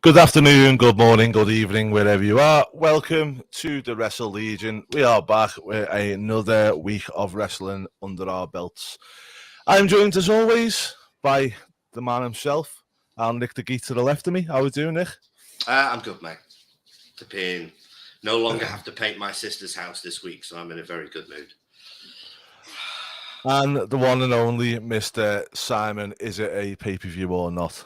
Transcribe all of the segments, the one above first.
Good afternoon, good morning, good evening, wherever you are. Welcome to the Wrestle Legion. We are back with another week of wrestling under our belts. I'm joined, as always, by the man himself, and Nick the Geek to the left of me. How are we doing, Nick? I'm good, mate. To no longer have to paint my sister's house this week, so I'm in a very good mood. And the one and only Mr. Simon, is it a pay-per-view or not?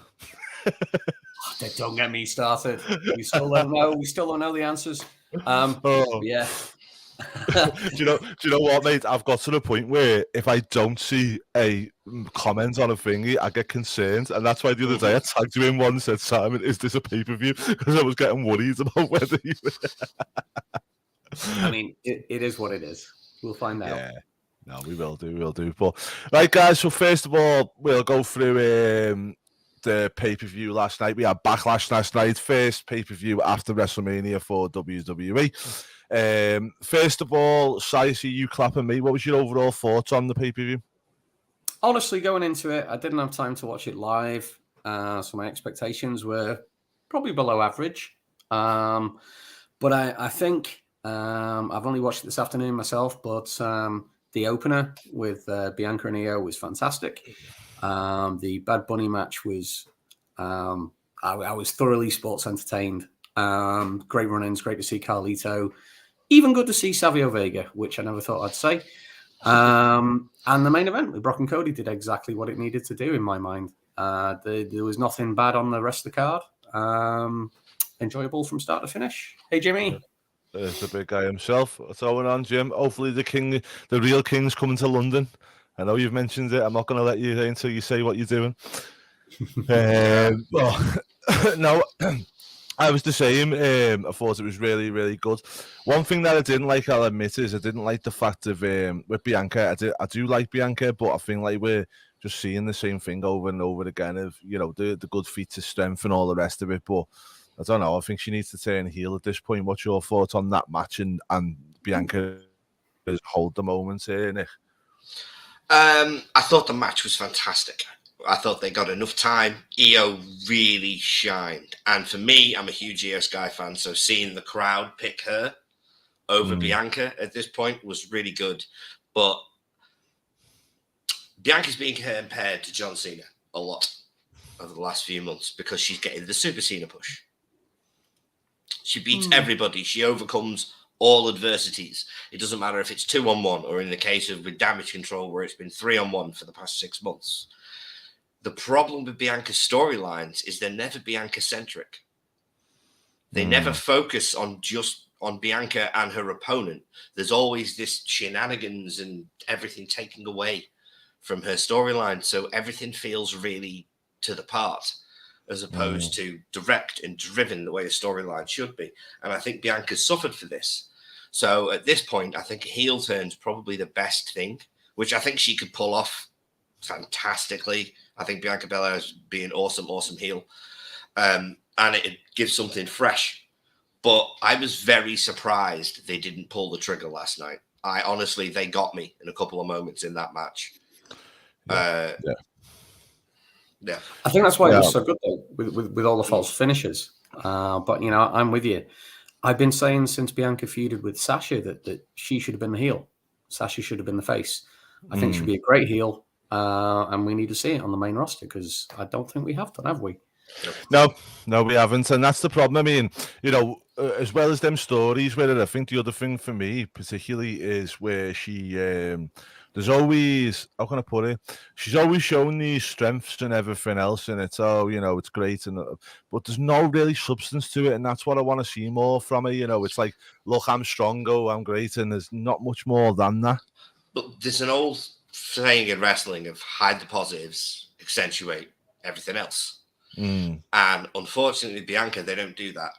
Don't get me started. We still don't know. We still don't know the answers. Yeah. do you know what, mate? I've got to the point where if I don't see a comment on a thingy, I get concerned, and that's why the other day I tagged you in one and said, "Simon, is this a pay-per-view?" Because I was getting worried about whether you. I mean, it is what it is. We'll find out. Yeah. No, we will do. But right, guys. So first of all, we'll go through the pay-per-view last night. We had Backlash last night, first pay-per-view after WrestleMania for WWE. First of all, Si, see you clapping me. What was your overall thoughts on the pay-per-view? Honestly, going into it, I didn't have time to watch it live, so my expectations were probably below average. But I think I've only watched it this afternoon myself, but the opener with Bianca and Io was fantastic. The Bad Bunny match was, I was thoroughly sports entertained. Great run-ins, great to see Carlito. Even good to see Savio Vega, which I never thought I'd say. And the main event with Brock and Cody did exactly what it needed to do in my mind. There was nothing bad on the rest of the card. Enjoyable from start to finish. Hey, Jimmy. There's the big guy himself. What's going on, Jim? Hopefully the real king's coming to London. I know you've mentioned it. I'm not going to let you until you say what you're doing. No, I was the same. I thought it was really, really good. One thing that I didn't like, I'll admit, is I didn't like the fact of with Bianca. I do like Bianca, but I think like we're just seeing the same thing over and over again of, you know, the good feats of strength and all the rest of it. But I don't know. I think she needs to turn heel at this point. What's your thoughts on that match and Bianca hold the moment here, Nick? I thought the match was fantastic. I thought they got enough time. Io really shined. And for me, I'm a huge Io Sky fan, so seeing the crowd pick her over Bianca at this point was really good. But Bianca's being compared to John Cena a lot over the last few months because she's getting the Super Cena push. She beats everybody. She overcomes all adversities. It doesn't matter if it's 2-on-1 or in the case of with Damage Control where it's been 3-on-1 for the past 6 months. The problem with Bianca's storylines is they're never Bianca-centric. They never focus on just on Bianca and her opponent. There's always this shenanigans and everything taken away from her storyline. So everything feels really to the part as opposed to direct and driven the way a storyline should be. And I think Bianca's suffered for this. So at this point, I think a heel turn's probably the best thing, which I think she could pull off fantastically. I think Bianca Belair's being awesome heel. And it gives something fresh. But I was very surprised they didn't pull the trigger last night. They got me in a couple of moments in that match. Yeah. I think that's why it was so good, though, with all the false finishes. But, you know, I'm with you. I've been saying since Bianca feuded with Sasha that she should have been the heel. Sasha should have been the face. I think she'd be a great heel. And we need to see it on the main roster because I don't think we have done, have we? No, we haven't. And that's the problem. I mean, you know, as well as them stories with it, I think the other thing for me particularly is where she... there's always, how can I put it? She's always shown these strengths and everything else, and it's, you know, it's great, but there's no really substance to it, and that's what I want to see more from her. You know, it's like, look, I'm strong, I'm great, and there's not much more than that. But there's an old saying in wrestling of hide the positives, accentuate everything else. And unfortunately, Bianca, they don't do that.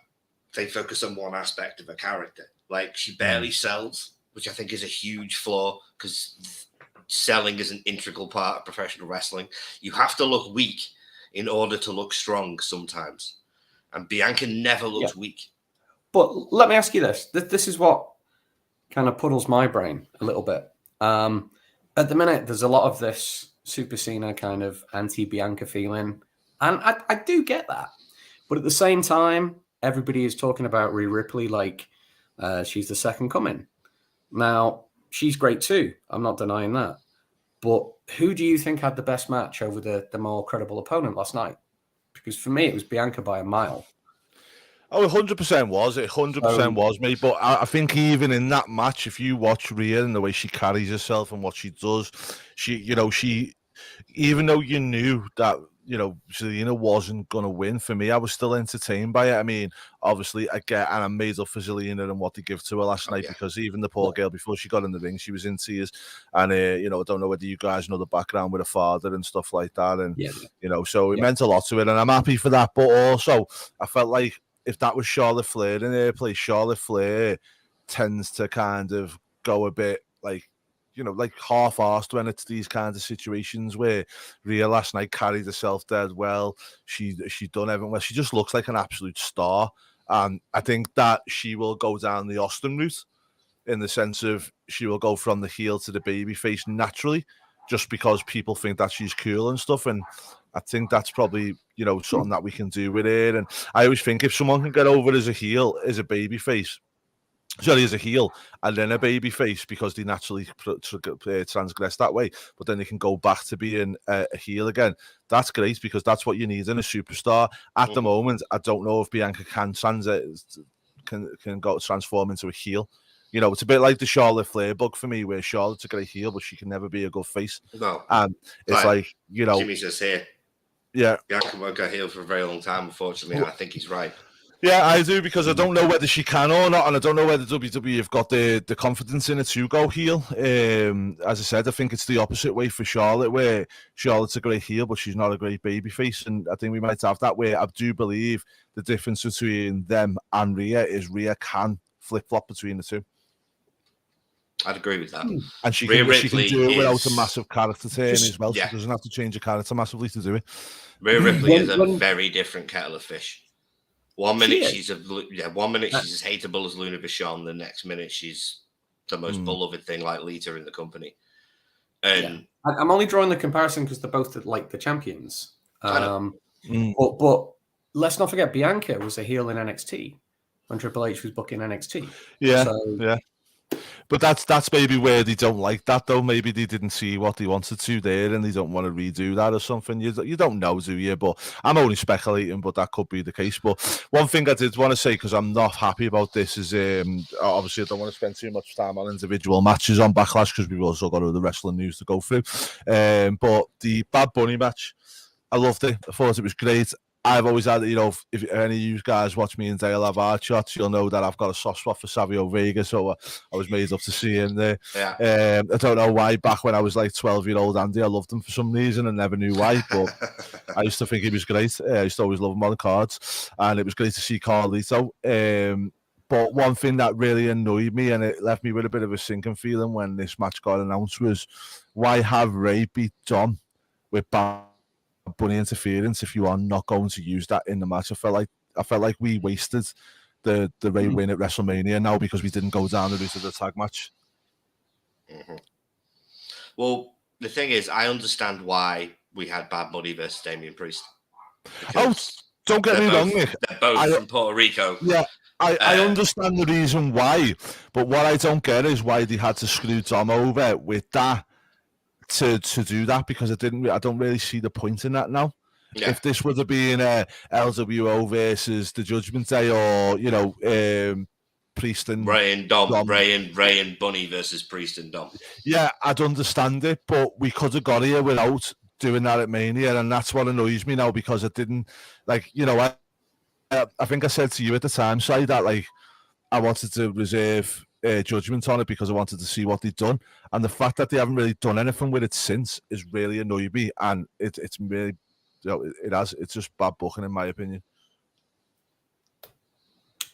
They focus on one aspect of a character. Like, she barely sells, which I think is a huge flaw because selling is an integral part of professional wrestling. You have to look weak in order to look strong sometimes. And Bianca never looks weak. But let me ask you this. This is what kind of puddles my brain a little bit. At the minute, there's a lot of this Super Cena kind of anti-Bianca feeling. And I do get that. But at the same time, everybody is talking about Rhea Ripley like she's the second coming. Now, she's great too. I'm not denying that. But who do you think had the best match over the more credible opponent last night? Because for me, it was Bianca by a mile. Oh, 100% was. It 100% was, mate. But I think even in that match, if you watch Rhea and the way she carries herself and what she does, she, even though you knew that, Zelina wasn't going to win, for me, I was still entertained by it. I mean, obviously, and I'm made up for Zelina and what they give to her last night, because even the poor girl, before she got in the ring, she was in tears. And, I don't know whether you guys know the background with her father and stuff like that. And, so it meant a lot to it. And I'm happy for that. But also, I felt like if that was Charlotte Flair in her place, Charlotte Flair tends to kind of go a bit like half-arsed when it's these kinds of situations where Rhea last night carried herself dead well. She done everything well. She just looks like an absolute star. And I think that she will go down the Austin route in the sense of she will go from the heel to the baby face naturally, just because people think that she's cool and stuff. And I think that's probably, something that we can do with it. And I always think if someone can get over as a heel, as a baby face, as a heel, and then a baby face, because they naturally transgress that way, but then they can go back to being a heel again. That's great, because that's what you need in a superstar. At the moment, I don't know if Bianca can go transform into a heel. It's a bit like the Charlotte Flair bug for me, where Charlotte's a great heel, but she can never be a good face. No. And it's like Jimmy's just here. Yeah. Bianca won't go heel for a very long time, unfortunately, and I think he's right. Yeah, I do, because I don't know whether she can or not, and I don't know whether WWE have got the confidence in her to go heel. As I said, I think it's the opposite way for Charlotte, where Charlotte's a great heel, but she's not a great babyface, and I think we might have that, where I do believe the difference between them and Rhea is Rhea can flip-flop between the two. I'd agree with that. And she can do it without a massive character turn as well. Yeah. She doesn't have to change her character massively to do it. Rhea Ripley is a very different kettle of fish. One minute she's as hateable as Luna Vachon. The next minute she's the most beloved thing, like Lita in the company. And I'm only drawing the comparison because they're both like the champions. But let's not forget, Bianca was a heel in NXT when Triple H was booking NXT. Yeah, yeah. But that's maybe where they don't like that, though. Maybe they didn't see what they wanted to there, and they don't want to redo that or something. You don't know, do you? But I'm only speculating, but that could be the case. But one thing I did want to say, because I'm not happy about this, is obviously I don't want to spend too much time on individual matches on Backlash, because we've also got other wrestling news to go through. But the Bad Bunny match, I loved it. I thought it was great. I've always had, if any of you guys watch me and Dale have our shots, you'll know that I've got a soft spot for Savio Vega, so I was made up to see him there. Yeah. I don't know why, back when I was like 12-year-old Andy, I loved him for some reason and never knew why, but I used to think he was great. I used to always love him on the cards, and it was great to see Carlito. But one thing that really annoyed me, and it left me with a bit of a sinking feeling when this match got announced, was why have Ray beat Dom with Bad Bunny interference if you are not going to use that in the match? I felt like we wasted the Ray win at WrestleMania now because we didn't go down the route of the tag match. Mm-hmm. Well, the thing is, I understand why we had Bad Bunny versus Damian Priest. Oh, don't get me wrong, Nick. They're both from Puerto Rico. Yeah, I understand the reason why, but what I don't get is why they had to screw Dom over with that. To do that, because I don't really see the point in that now. Yeah. If this would have been LWO versus the Judgment Day, or Priest and Ray and Dom. Ray and Bunny versus Priest and Dom. Yeah, I'd understand it, but we could have got here without doing that at Mania, and that's what annoys me now, because I didn't I think I said to you at the time, Si, that I wanted to reserve judgment on it because I wanted to see what they'd done, and the fact that they haven't really done anything with it since is really annoyed me, and it's really, it's just bad booking in my opinion.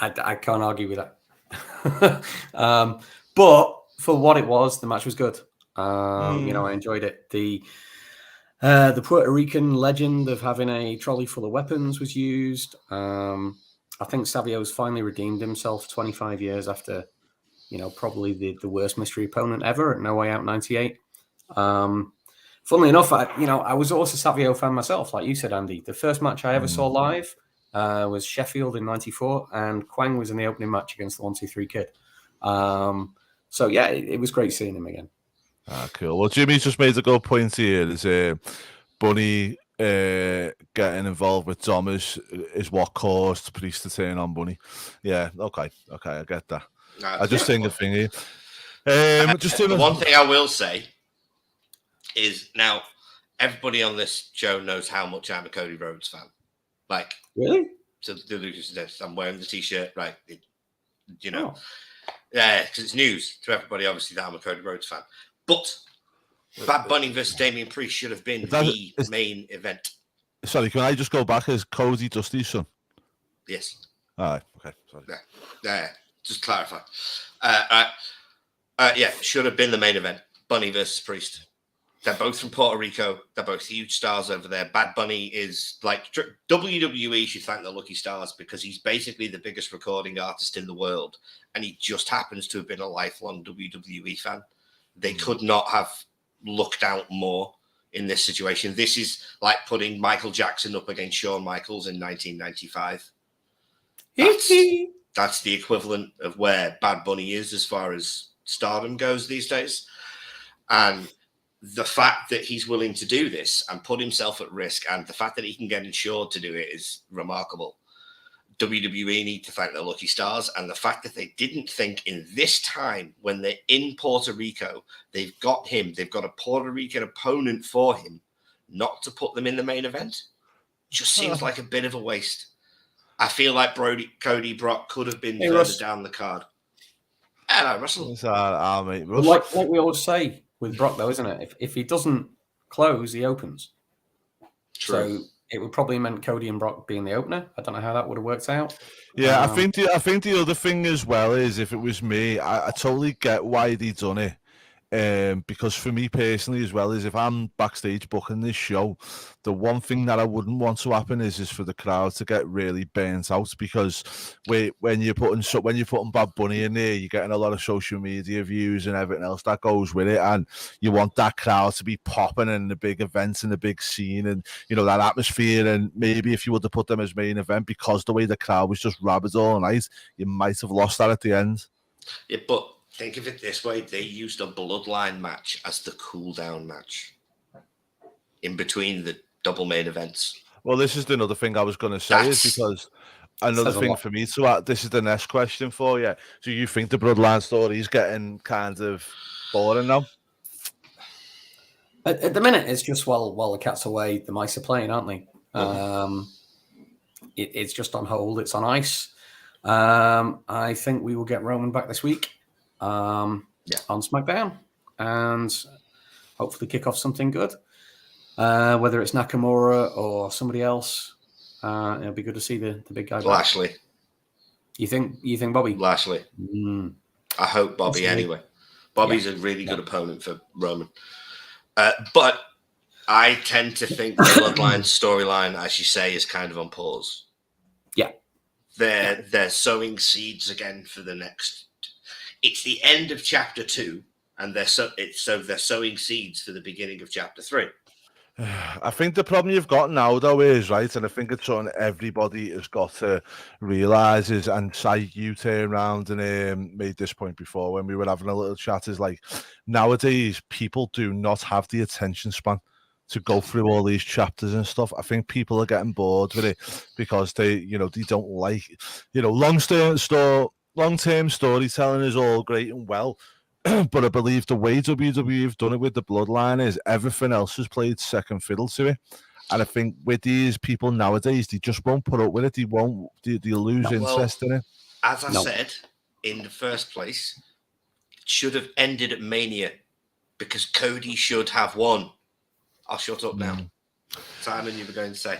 I can't argue with that. But for what it was, the match was good. I enjoyed it. The Puerto Rican legend of having a trolley full of weapons was used. I think Savio's finally redeemed himself 25 years after, probably the worst mystery opponent ever at No Way Out 98. Funnily enough, I was also a Savio fan myself, like you said, Andy. The first match I ever saw live was Sheffield in '94, and Quang was in the opening match against the 1-2-3 Kid. So yeah, it was great seeing him again. Cool. Well, Jimmy's just made a good point here. Is Bunny getting involved with Thomas is what caused Priest to turn on Bunny. Yeah, okay, I get that. I just think a thing here. The one thing I will say is now everybody on this show knows how much I'm a Cody Rhodes fan. Like, really? So I'm wearing the t-shirt, right? Oh. Yeah, because it's news to everybody, obviously, that I'm a Cody Rhodes fan. But Bad Bunny versus Damian Priest should have been the main event. Sorry, can I just go back? Is Cody Dusty's son? Yes. All right. Okay. Sorry. Yeah. Just clarify. Yeah, should have been the main event. Bunny versus Priest. They're both from Puerto Rico. They're both huge stars over there. Bad Bunny is like WWE should thank the lucky stars because he's basically the biggest recording artist in the world. And he just happens to have been a lifelong WWE fan. They could not have looked out more in this situation. This is like putting Michael Jackson up against Shawn Michaels in 1995. That's the equivalent of where Bad Bunny is as far as stardom goes these days. And the fact that he's willing to do this and put himself at risk and the fact that he can get insured to do it is remarkable. WWE need to thank their lucky stars, and the fact that they didn't think in this time when they're in Puerto Rico, they've got a Puerto Rican opponent for him, not to put them in the main event, just seems like a bit of a waste. I feel like Cody Brock could have been further down the card. Hello, Russell. Mate, Russell. Like we always say with Brock, though, isn't it? If he doesn't close, he opens. True. So it would probably meant Cody and Brock being the opener. I don't know how that would have worked out. Yeah, I think the other thing as well is if it was me, I totally get why they done it. Because for me personally as well is if I'm backstage booking this show, the one thing that I wouldn't want to happen is for the crowd to get really burnt out because when you're putting Bad Bunny in there, you're getting a lot of social media views and everything else that goes with it, and you want that crowd to be popping in the big events and the big scene and that atmosphere. And maybe if you would have put them as main event because the way the crowd was just rabid all night, you might have lost that at the end. Yeah, but think of it this way. They used a bloodline match as the cool down match in between the double main events. Well, this is another thing I was going to say is because another thing for me to add, this is the next question for you. Do you think the bloodline story is getting kind of boring now? At the minute, it's just while the cat's away, the mice are playing, aren't they? It's just on hold. It's on ice. I think we will get Roman back this week. On SmackDown and hopefully kick off something good. Whether it's Nakamura or somebody else, it'll be good to see the big guy. Lashley. You think Bobby? Lashley. I hope Bobby anyway. Bobby's a really good opponent for Roman. But I tend to think the Bloodline storyline, as you say, is kind of on pause. Yeah. They're sowing seeds again for the next. It's the end of chapter 2, and they're sowing seeds for the beginning of chapter 3. I think the problem you've got now, though, is right, and I think it's something everybody has got to realise is, and say you turn around and made this point before when we were having a little chat, is like nowadays people do not have the attention span to go through all these chapters and stuff. I think people are getting bored with it because they don't like, long-term storytelling is all great and well. But I believe the way WWE have done it with the Bloodline is everything else has played second fiddle to it. And I think with these people nowadays, they just won't put up with it. They lose interest in it. As I said, in the first place, it should have ended at Mania because Cody should have won. I'll shut up now. Simon, you were going to say.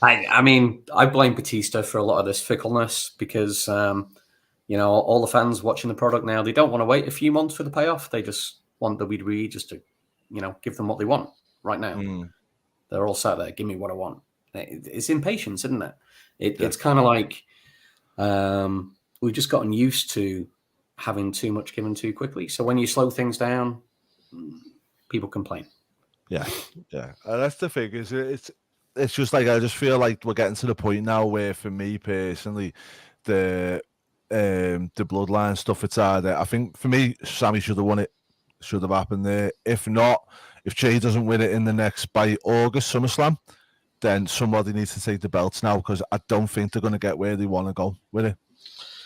I mean, I blame Batista for a lot of this fickleness because, all the fans watching the product now, they don't want to wait a few months for the payoff. They just want WWE just to, give them what they want right now. They're all sat there, give me what I want. It's impatience, isn't it? It's kind of like we've just gotten used to having too much given too quickly. So when you slow things down, people complain. Yeah. And that's the thing. it's just like I just feel like we're getting to the point now where, for me personally, the bloodline stuff, it's harder. I think for me, Sammy should have won it. Should have happened there. If not, if Jay doesn't win it in the next by August SummerSlam, then somebody needs to take the belts now, because I don't think they're going to get where they want to go with it.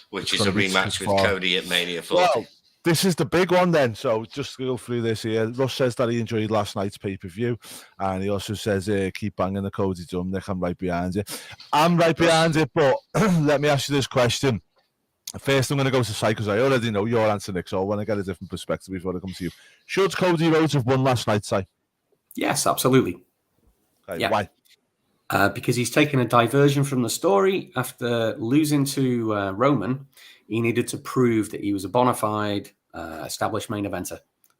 Which is a rematch with Cody at Mania 40. Well, this is the big one then. So just to go through this here, Russ says that he enjoyed last night's pay-per-view, and he also says, keep banging the Cody drum, Nick, I'm right behind you. I'm right behind it, but let me ask you this question. First, I'm going to go to Sai, because I already know your answer, Nick, so I want to get a different perspective before I come to you. Should Cody Rhodes have won last night, Sai? Yes, absolutely. Okay, yeah. Why? Because he's taken a diversion from the story. After losing to Roman, he needed to prove that he was a bona fide established main eventer,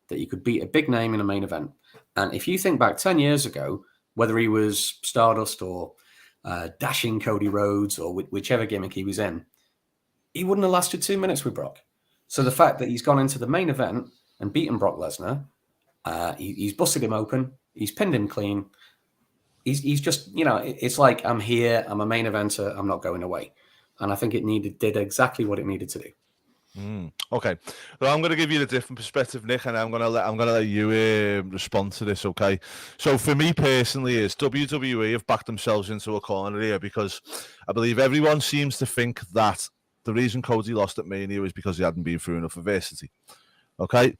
that he could beat a big name in a main event. And if you think back 10 years ago, whether he was Stardust or dashing Cody Rhodes or whichever gimmick he was in, he wouldn't have lasted 2 minutes with Brock. So the fact that he's gone into the main event and beaten Brock Lesnar, he's busted him open, he's pinned him clean. He's just, it's like, I'm here, I'm a main eventer, I'm not going away. And I think it did exactly what it needed to do. Okay, well, I'm going to give you a different perspective, Nick, and I'm going to let you respond to this. Okay, so for me personally, is WWE have backed themselves into a corner here, because I believe everyone seems to think that the reason Cody lost at Mania is because he hadn't been through enough adversity. Okay,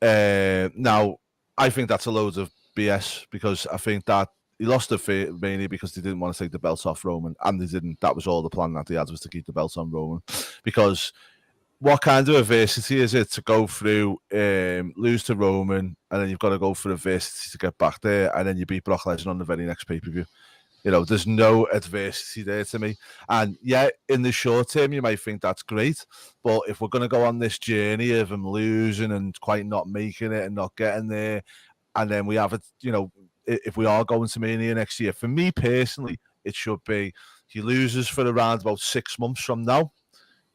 now I think that's a load of BS, because I think that he lost at Mania because they didn't want to take the belts off Roman, and they didn't. That was all the plan that they had, was to keep the belts on Roman. Because what kind of adversity is it to go through, lose to Roman, and then you've got to go for adversity to get back there, and then you beat Brock Lesnar on the very next pay-per-view? There's no adversity there to me. And yeah, in the short term, you might think that's great, but if we're going to go on this journey of him losing and quite not making it and not getting there, and then we have it, if we are going to Mania next year, for me personally, it should be he loses for around about 6 months from now.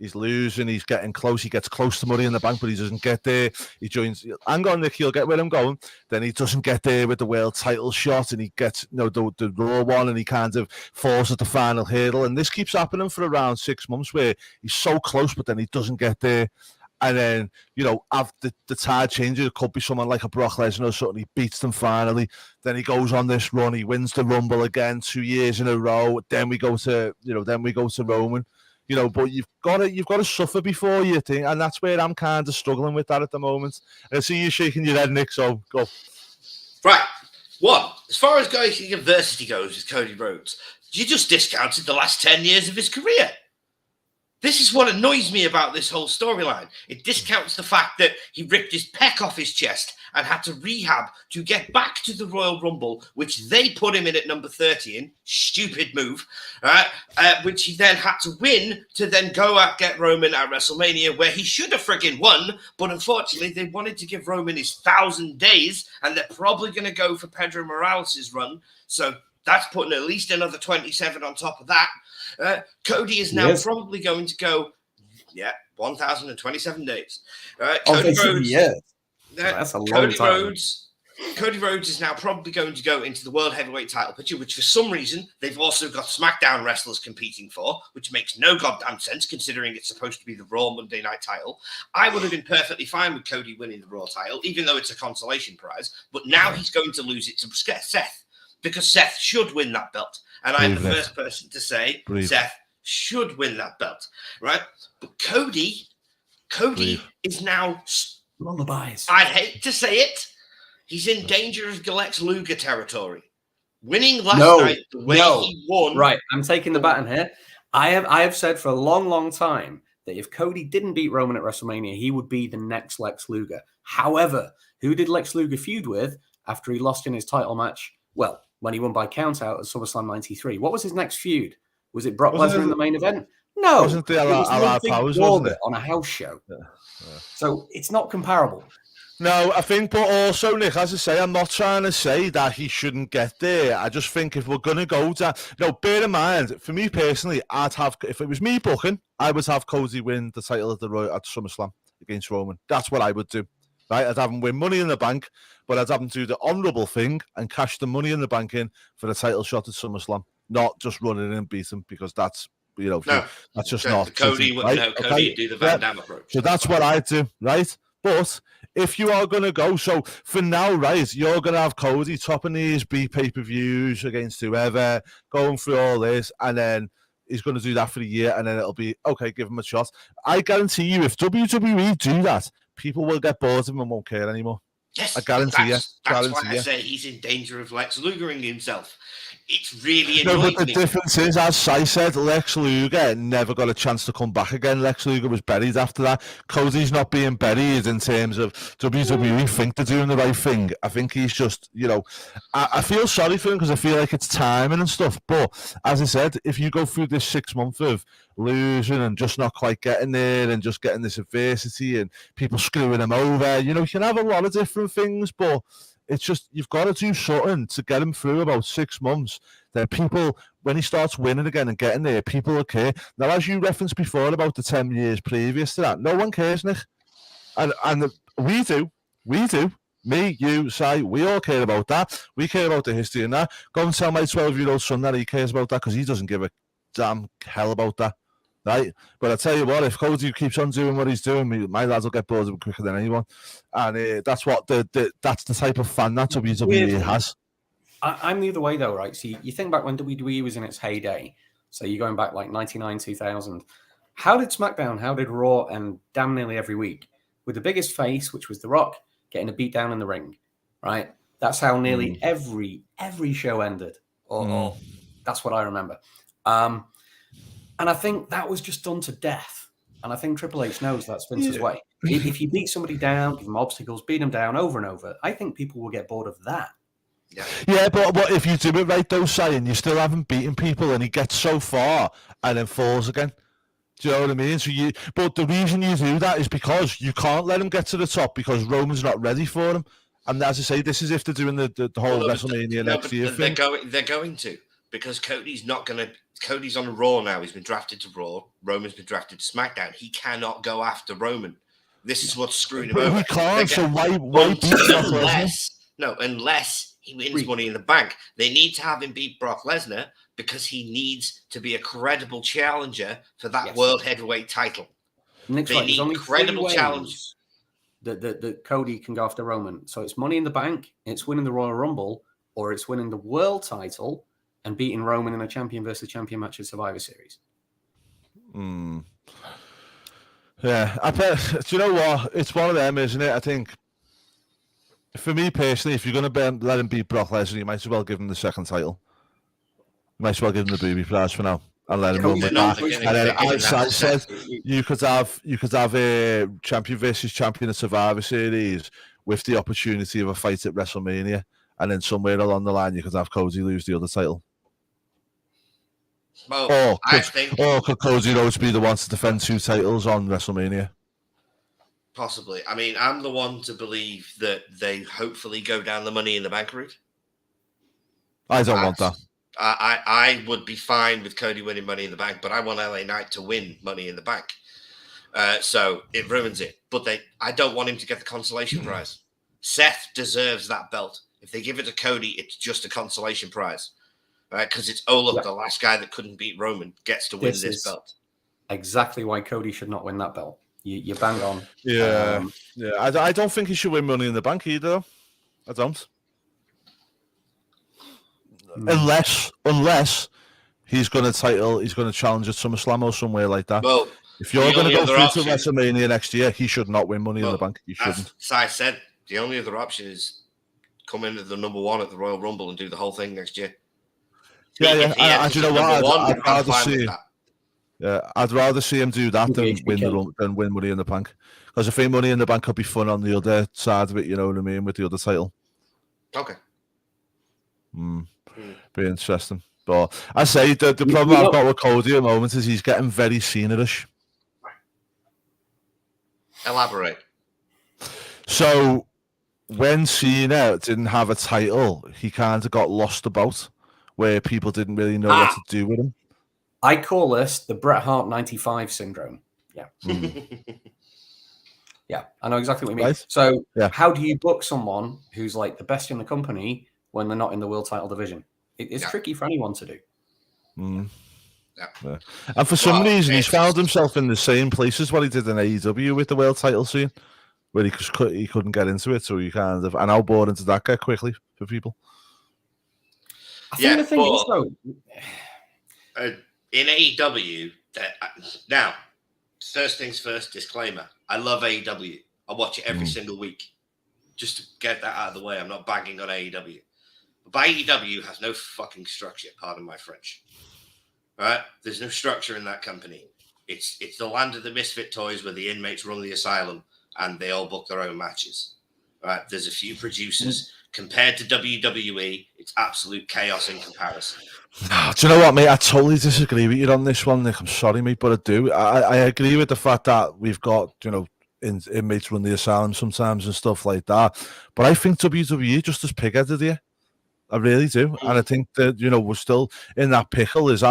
He's losing, he's getting close, he gets close to Money in the Bank, but he doesn't get there. He joins, hang on, Nick, he'll get where I'm going. Then he doesn't get there with the world title shot, and he gets the Raw one, and he kind of falls at the final hurdle. And this keeps happening for around 6 months, where he's so close, but then he doesn't get there. And then, after the tide changes, it could be someone like a Brock Lesnar or something. He beats them finally. Then he goes on this run. He wins the Rumble again 2 years in a row. Then we go to, Roman. But you've got to suffer before you think, and that's where I'm kind of struggling with that at the moment. And I see you shaking your head, Nick. So go. Right. One, as far as going to adversity goes with Cody Rhodes, you just discounted the last 10 years of his career. This is what annoys me about this whole storyline. It discounts the fact that he ripped his peck off his chest and had to rehab to get back to the Royal Rumble, which they put him in at number 30 in. Stupid move. Which he then had to win to then go out get Roman at WrestleMania, where he should have friggin' won. But unfortunately, they wanted to give Roman his 1,000 days, and they're probably going to go for Pedro Morales' run. So that's putting at least another 27 on top of that. Cody is now probably going to go, 1,027 days. Cody Rhodes, that's a long time. Cody Rhodes is now probably going to go into the World Heavyweight title picture, which for some reason they've also got SmackDown wrestlers competing for, which makes no goddamn sense considering it's supposed to be the Raw Monday Night title. I would have been perfectly fine with Cody winning the Raw title, even though it's a consolation prize, but now he's going to lose it to Seth, because Seth should win that belt. And I'm the first person to say Seth should win that belt, right? But Cody is now... Lullabies. I hate to say it. He's in danger of Lex Luger territory. Winning last night the way he won... Right, I'm taking the baton here. I have said for a long, long time that if Cody didn't beat Roman at WrestleMania, he would be the next Lex Luger. However, who did Lex Luger feud with after he lost in his title match? Well, when he won by countout at SummerSlam 93. What was his next feud? Was it Brock Lesnar in the main event? No. Wasn't there Powers, wasn't it? On a house show. Yeah. So it's not comparable. No, I think, but also, Nick, as I say, I'm not trying to say that he shouldn't get there. I just think if we're going to go down... No, bear in mind, for me personally, if it was me booking, I would have Cody win the title at SummerSlam against Roman. That's what I would do. right? I'd have him win Money in the Bank, but I'd have him do the honourable thing and cash the Money in the Bank in for the title shot at SummerSlam, not just run in and beat him, because that's, that's just not Cody. right? No, Cody do the Van Damme approach. So that's what I do, right? But if you are going to go, so for now, right, you're going to have Cody topping these pay-per-views against whoever, going through all this, and then he's going to do that for a year, and then it'll be, okay, give him a shot. I guarantee you, if WWE do that, people will get bored of him and won't care anymore. Yes, I guarantee you. That's why I say he's in danger of Lex Lugering himself. It's really annoying. No, but the difference is, as Sai said, Lex Luger never got a chance to come back again. Lex Luger was buried after that. Cody's not being buried in terms of WWE think they're doing the right thing. I think he's just, I feel sorry for him because I feel like it's timing and stuff. But as I said, if you go through this 6 months of losing and just not quite getting there and just getting this adversity and people screwing him over, you can have a lot of different things, but it's just, you've got to do something to get him through about 6 months. Then people, when he starts winning again and getting there, people will care. Now, as you referenced before about the 10 years previous to that, no one cares, Nick. And we do. Me, you, Sai, we all care about that. We care about the history and that. Go and tell my 12-year-old son that he cares about that, because he doesn't give a damn hell about that. Right, but I tell you what, if Cody keeps on doing what he's doing, my lads will get bored of him quicker than anyone, and that's what that's the type of fan that WWE has. I'm the other way though, right? So you think back when WWE was in its heyday, so you're going back like 99, 2000. How did SmackDown, how did Raw, and damn nearly every week, with the biggest face, which was The Rock, getting a beat down in the ring, right? That's how nearly every show ended. Or that's what I remember. And I think that was just done to death. And I think Triple H knows that's Vince's way. If you beat somebody down, give them obstacles, beat them down over and over, I think people will get bored of that. Yeah, but what if you do it right though, Si, and you still haven't beaten people and he gets so far and then falls again? Do you know what I mean? But the reason you do that is because you can't let him get to the top because Roman's not ready for him. And as I say, this is if they're doing the whole WrestleMania next year thing. They're going to, because Cody's not going to. Cody's on Raw now. He's been drafted to Raw. Roman's been drafted to SmackDown. He cannot go after Roman. This is what's screwing him over. He can't. So why unless he wins Money in the Bank, they need to have him beat Brock Lesnar because he needs to be a credible challenger for that World Heavyweight title. Nick's right. There's only credible challenge that Cody can go after Roman. So it's Money in the Bank, it's winning the Royal Rumble, or it's winning the world title and beating Roman in a champion versus champion match at Survivor Series. Yeah, I bet. Do you know what? It's one of them, isn't it? I think, for me personally, if you're going to let him beat Brock Lesnar, you might as well give him the second title. You might as well give him the booby prize for now and let him run with that. And then, as I said, you could have a champion versus champion at Survivor Series with the opportunity of a fight at WrestleMania, and then somewhere along the line you could have Cody lose the other title. Well, or could Cody Rhodes be the one to defend 2 titles on WrestleMania? Possibly. I mean, I'm the one to believe that they hopefully go down the Money in the Bank route. I don't want that. I would be fine with Cody winning Money in the Bank, but I want LA Knight to win Money in the Bank. So it ruins it. But I don't want him to get the consolation prize. Seth deserves that belt. If they give it to Cody, it's just a consolation prize. Right, because it's the last guy that couldn't beat Roman gets to win this belt. Exactly why Cody should not win that belt. You bang on. Yeah, I don't think he should win Money in the Bank either. I don't. Unless he's going to challenge at SummerSlam or somewhere like that. Well, if you're going to go through to WrestleMania next year, he should not win Money in the Bank. He shouldn't. As Sai said, the only other option is come in at the number 1 at the Royal Rumble and do the whole thing next year. Yeah. You know what? I'd rather see. Yeah, I'd rather see him do that than win Money in the Bank, because I think Money in the Bank could be fun on the other side of it. You know what I mean, with the other title. Okay. Be interesting. But I say the problem I've got with Cody at the moment is he's getting very Cena-ish. Elaborate. So when Cena didn't have a title, he kind of got lost about, where people didn't really know what to do with him. I call this the Bret Hart 95 syndrome. Yeah. Yeah, I know exactly what you mean. Right. So, Yeah. how do you book someone who's like the best in the company when they're not in the world title division? It's tricky for anyone to do. Yeah. And for some reason, he's found himself in the same place as what he did in AEW with the world title scene, where he couldn't get into it, so he kind of, and how boring did that get quickly for people? I think the thing is, though, in AEW, now, first things first, disclaimer, I love AEW. I watch it every single week. Just to get that out of the way, I'm not banging on AEW. But AEW has no fucking structure, pardon my French. Right? There's no structure in that company. It's the land of the misfit toys where the inmates run the asylum and they all book their own matches. Right? There's a few producers. Compared to WWE, it's absolute chaos in comparison. Do you know what, mate? I totally disagree with you on this one, Nick. I'm sorry, mate, but I do. I agree with the fact that we've got, inmates run the asylum sometimes and stuff like that. But I think WWE just as pig-headed here. I really do. And I think that, we're still in that pickle as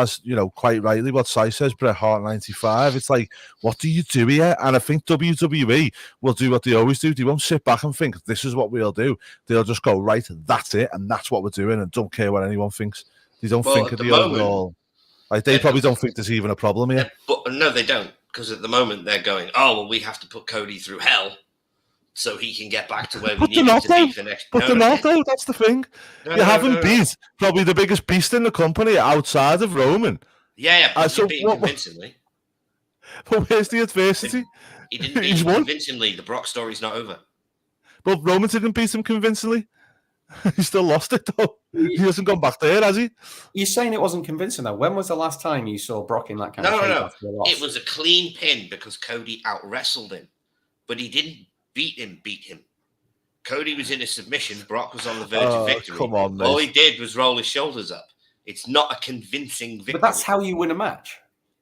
quite rightly what Sai says, Bret Hart 95. It's like, what do you do here? And I think WWE will do what they always do. They won't sit back and think, this is what we'll do. They'll just go, right, that's it. And that's what we're doing. And don't care what anyone thinks. They don't think of the overall. Like, they probably don't think there's even a problem here. But no, they don't. Because at the moment they're going, we have to put Cody through hell so he can get back to where we need him to be for next. But they're not, though. That's the thing. You haven't beat probably the biggest beast in the company outside of Roman. Yeah, but you beat him convincingly. But where's the adversity? He didn't beat him convincingly. The Brock story's not over. But Roman didn't beat him convincingly. He still lost it, though. He hasn't gone back there, has he? You're saying it wasn't convincing, though. When was the last time you saw Brock in that kind of shape? No. It was a clean pin because Cody out-wrestled him. But he didn't beat him. Cody was in a submission. Brock was on the verge of victory. Come on, mate. All he did was roll his shoulders up. It's not a convincing victory. But that's how you win a match.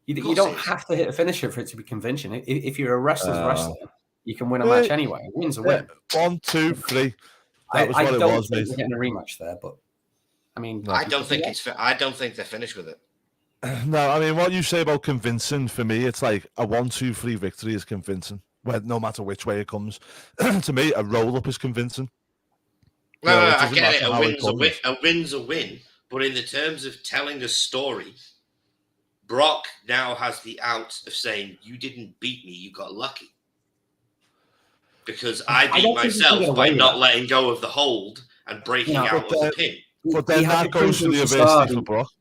You don't have to hit a finisher for it to be convincing. If you're a wrestler's wrestler, you can win a match anyway. A win's a win. 1, 2, 3. I don't think we're getting a rematch there, but I mean, I don't think I don't think they're finished with it. No, I mean, what you say about convincing, for me, it's like a 1, 2, 3 victory is convincing. Well, no matter which way it comes. To me, a roll-up is convincing. No, I get it. A win's a win. But in the terms of telling a story, Brock now has the out of saying, you didn't beat me, you got lucky. Because I beat myself by not letting go of the hold and breaking out of the pin. But then that goes to the adversity for Brock.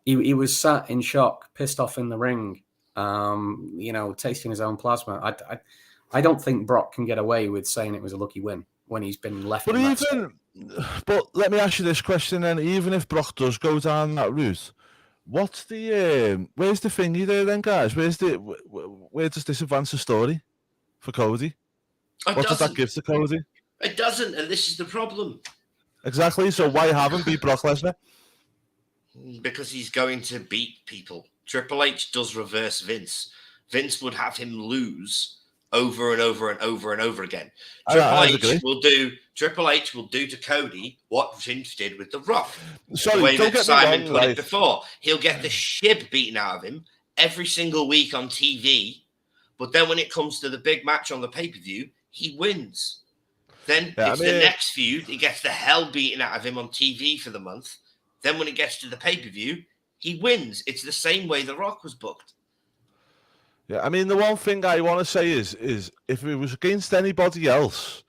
He was sat in shock, pissed off in the ring, tasting his own plasma. I don't think Brock can get away with saying it was a lucky win when he's been left. But let me ask you this question then: even if Brock does go down that route, what's the where's the thingy there then, guys? Where does this advance the story for Cody? What does that give to Cody? It doesn't, and this is the problem. Exactly. So why haven't beat Brock Lesnar? Because he's going to beat people. Triple H does reverse Vince. Vince would have him lose over and over and over and over again. Triple H will do to Cody what Vince did with The Rock. Sorry, the way don't that get me Simon wrong, put it before. He'll get the shit beaten out of him every single week on TV, but then when it comes to the big match on the pay-per-view, he wins. Then the next feud, he gets the hell beaten out of him on TV for the month. Then when it gets to the pay-per-view, he wins. It's the same way The Rock was booked. Yeah, I mean, the one thing I want to say is if it was against anybody else,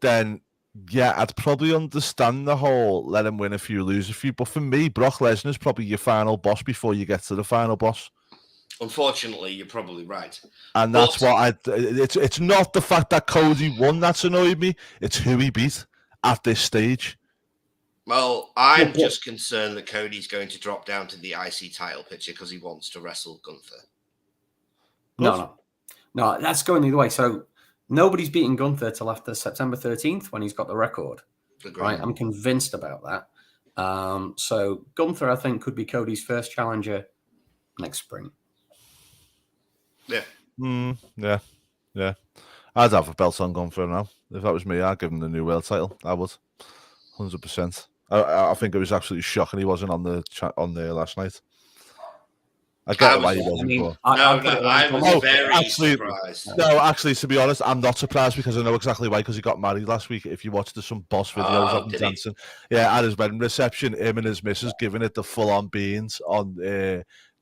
then, yeah, I'd probably understand the whole let him win a few, lose a few. But for me, Brock Lesnar's probably your final boss before you get to the final boss. Unfortunately, you're probably right. And that's it's not the fact that Cody won that's annoyed me. It's who he beat at this stage. Well, I'm just concerned that Cody's going to drop down to the IC title picture because he wants to wrestle Gunther. No, that's going the other way. So nobody's beating Gunther till after September 13th when he's got the record. Right? I'm convinced about that. So Gunther, I think, could be Cody's first challenger next spring. Yeah. Yeah. I'd have a belt on Gunther now. If that was me, I'd give him the new world title. I would. 100%. I think it was absolutely shocking he wasn't on there last night. I get why you wasn't for. I was very actually, surprised. No, actually, to be honest, I'm not surprised because I know exactly why. Because he got married last week. If you watched some boss videos of him dancing, at his wedding reception, him and his missus giving it the full-on beans on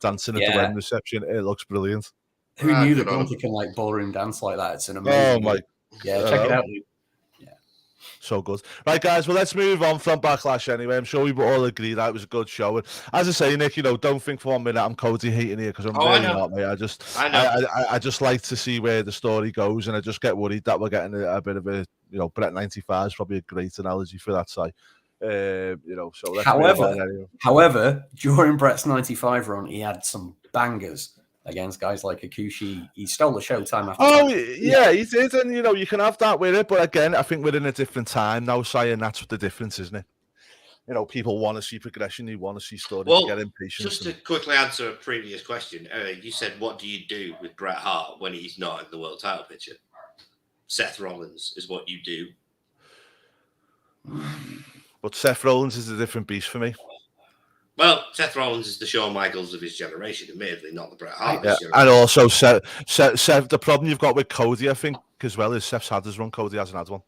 dancing at the wedding reception. It looks brilliant. Who knew that Bronte can like ballroom dance like that? It's an amazing. Oh my! Check it out, Luke. So good. Right, guys, well, let's move on from Backlash anyway. I'm sure we all agree that it was a good show. And as I say, Nick, don't think for 1 minute I'm Cody hating here because I'm really not, mate. I just like to see where the story goes, and I just get worried that we're getting a bit of a, Brett 95 is probably a great analogy for that side. So let's move on anyway. However, during Brett's 95 run, he had some bangers against guys like Akushi. He stole the show time after time. He did, and you can have that with it, but again, I think we're in a different time now, Si, and that's what the difference, isn't it? People want to see progression, they want to see stories, get impatient. Just to quickly answer a previous question, you said, what do you do with Bret Hart when he's not in the world title picture? Seth Rollins is what you do. But Seth Rollins is a different beast for me. Well, Seth Rollins is the Shawn Michaels of his generation, admittedly, not the Bret Hart. And also, Seth, the problem you've got with Cody, I think, as well, is Seth's had his run, Cody hasn't had one.